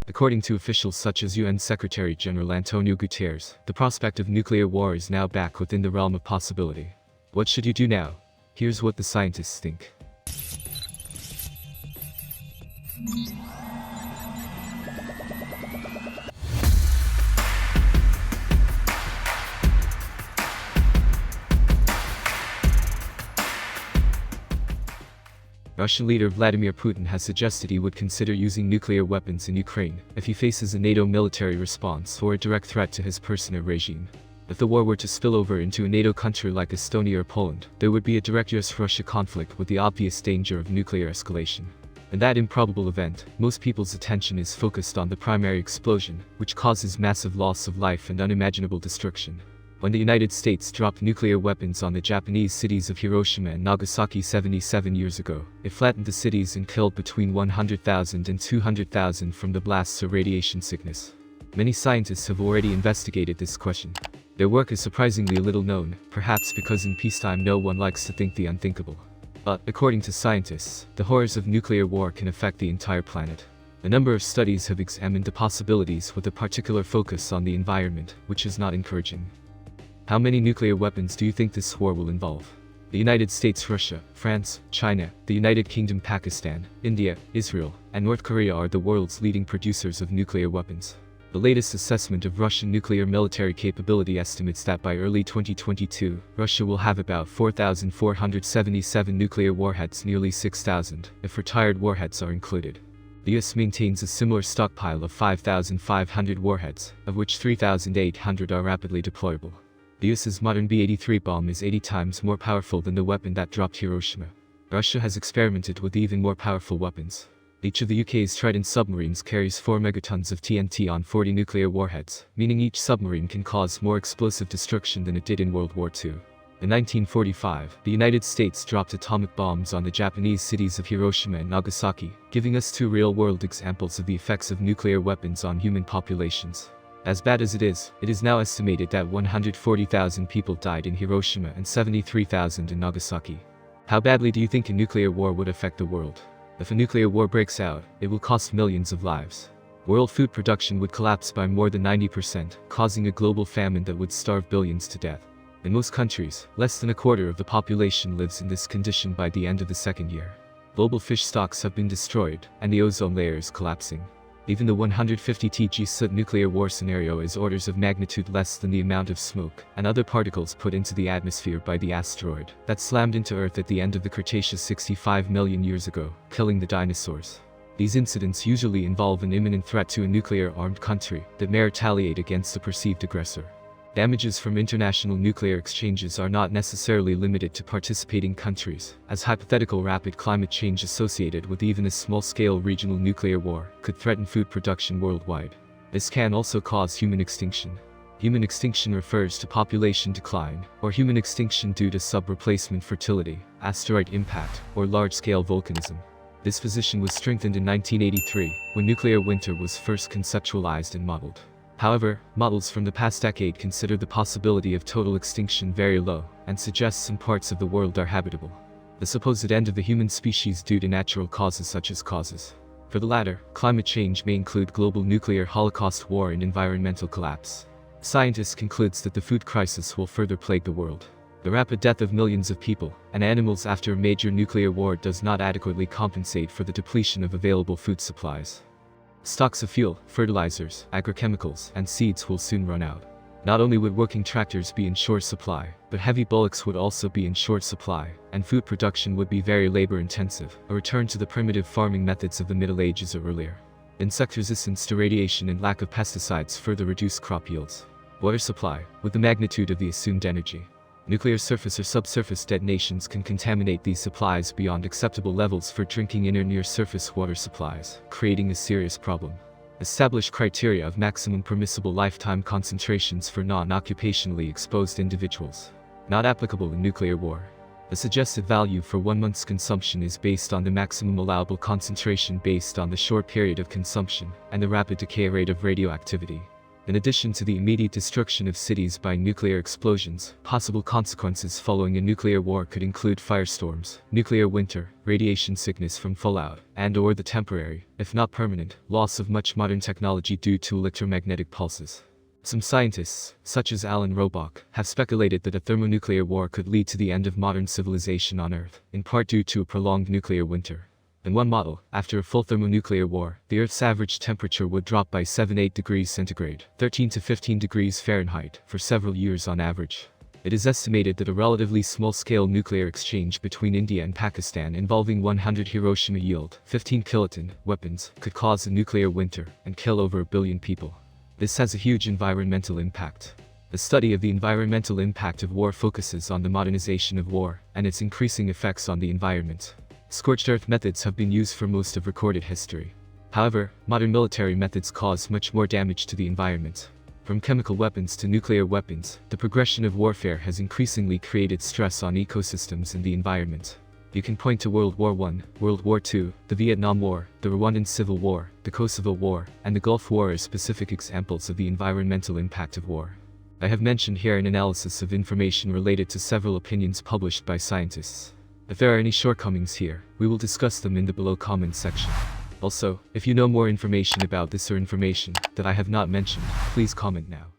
According to officials such as UN Secretary-General Antonio Guterres, the prospect of nuclear war is now back within the realm of possibility. What should you do now? Here's what the scientists think. Russian leader Vladimir Putin has suggested he would consider using nuclear weapons in Ukraine if he faces a NATO military response or a direct threat to his person or regime. If the war were to spill over into a NATO country like Estonia or Poland, there would be a direct US-Russia conflict with the obvious danger of nuclear escalation. In that improbable event, most people's attention is focused on the primary explosion, which causes massive loss of life and unimaginable destruction. When the United States dropped nuclear weapons on the Japanese cities of Hiroshima and Nagasaki 77 years ago, it flattened the cities and killed between 100,000 and 200,000 from the blasts or radiation sickness. Many scientists have already investigated this question. Their work is surprisingly little known, perhaps because in peacetime no one likes to think the unthinkable. But, according to scientists, the horrors of nuclear war can affect the entire planet. A number of studies have examined the possibilities with a particular focus on the environment, which is not encouraging. How many nuclear weapons do you think this war will involve? The United States, Russia, France, China, the United Kingdom, Pakistan, India, Israel, and North Korea are the world's leading producers of nuclear weapons. The latest assessment of Russian nuclear military capability estimates that by early 2022, Russia will have about 4,477 nuclear warheads, nearly 6,000, if retired warheads are included. The US maintains a similar stockpile of 5,500 warheads, of which 3,800 are rapidly deployable. The US's modern B-83 bomb is 80 times more powerful than the weapon that dropped Hiroshima. Russia has experimented with even more powerful weapons. Each of the UK's Trident submarines carries 4 megatons of TNT on 40 nuclear warheads, meaning each submarine can cause more explosive destruction than it did in World War II. In 1945, the United States dropped atomic bombs on the Japanese cities of Hiroshima and Nagasaki, giving us two real-world examples of the effects of nuclear weapons on human populations. As bad as it is now estimated that 140,000 people died in Hiroshima and 73,000 in Nagasaki. How badly do you think a nuclear war would affect the world? If a nuclear war breaks out, it will cost millions of lives. World food production would collapse by more than 90%, causing a global famine that would starve billions to death. In most countries, less than a quarter of the population lives in this condition by the end of the second year. Global fish stocks have been destroyed, and the ozone layer is collapsing. Even the 150 tg soot nuclear war scenario is orders of magnitude less than the amount of smoke and other particles put into the atmosphere by the asteroid that slammed into Earth at the end of the Cretaceous 65 million years ago, killing the dinosaurs. These incidents usually involve an imminent threat to a nuclear-armed country that may retaliate against a perceived aggressor. Damages from international nuclear exchanges are not necessarily limited to participating countries, as hypothetical rapid climate change associated with even a small-scale regional nuclear war could threaten food production worldwide. This can also cause human extinction. Human extinction refers to population decline, or human extinction due to sub-replacement fertility, asteroid impact, or large-scale volcanism. This position was strengthened in 1983, when nuclear winter was first conceptualized and modeled. However, models from the past decade consider the possibility of total extinction very low, and suggest some parts of the world are habitable. The supposed end of the human species due to natural causes such as causes. For the latter, climate change may include global nuclear holocaust, war, and environmental collapse. Scientists conclude that the food crisis will further plague the world. The rapid death of millions of people and animals after a major nuclear war does not adequately compensate for the depletion of available food supplies. Stocks of fuel, fertilizers, agrochemicals, and seeds will soon run out. Not only would working tractors be in short supply, but heavy bullocks would also be in short supply, and food production would be very labor-intensive, a return to the primitive farming methods of the Middle Ages or earlier. Insect resistance to radiation and lack of pesticides further reduce crop yields. Water supply, with the magnitude of the assumed energy. Nuclear surface or subsurface detonations can contaminate these supplies beyond acceptable levels for drinking in or near-surface water supplies, creating a serious problem. Establish criteria of maximum permissible lifetime concentrations for non-occupationally exposed individuals. Not applicable in nuclear war. The suggested value for 1 month's consumption is based on the maximum allowable concentration based on the short period of consumption and the rapid decay rate of radioactivity. In addition to the immediate destruction of cities by nuclear explosions, possible consequences following a nuclear war could include firestorms, nuclear winter, radiation sickness from fallout, and/or the temporary, if not permanent, loss of much modern technology due to electromagnetic pulses. Some scientists, such as Alan Robock, have speculated that a thermonuclear war could lead to the end of modern civilization on Earth, in part due to a prolonged nuclear winter. In one model, after a full thermonuclear war, the Earth's average temperature would drop by 7-8 degrees centigrade, 13 to 15 degrees Fahrenheit, for several years on average. It is estimated that a relatively small-scale nuclear exchange between India and Pakistan involving 100 Hiroshima-yield, 15 kiloton, weapons, could cause a nuclear winter and kill over 1 billion people. This has a huge environmental impact. The study of the environmental impact of war focuses on the modernization of war and its increasing effects on the environment. Scorched earth methods have been used for most of recorded history. However, modern military methods cause much more damage to the environment. From chemical weapons to nuclear weapons, the progression of warfare has increasingly created stress on ecosystems and the environment. You can point to World War I, World War II, the Vietnam War, the Rwandan Civil War, the Kosovo War, and the Gulf War as specific examples of the environmental impact of war. I have mentioned here an analysis of information related to several opinions published by scientists. If there are any shortcomings here, we will discuss them in the below comment section. Also, if you know more information about this or information that I have not mentioned, please comment now.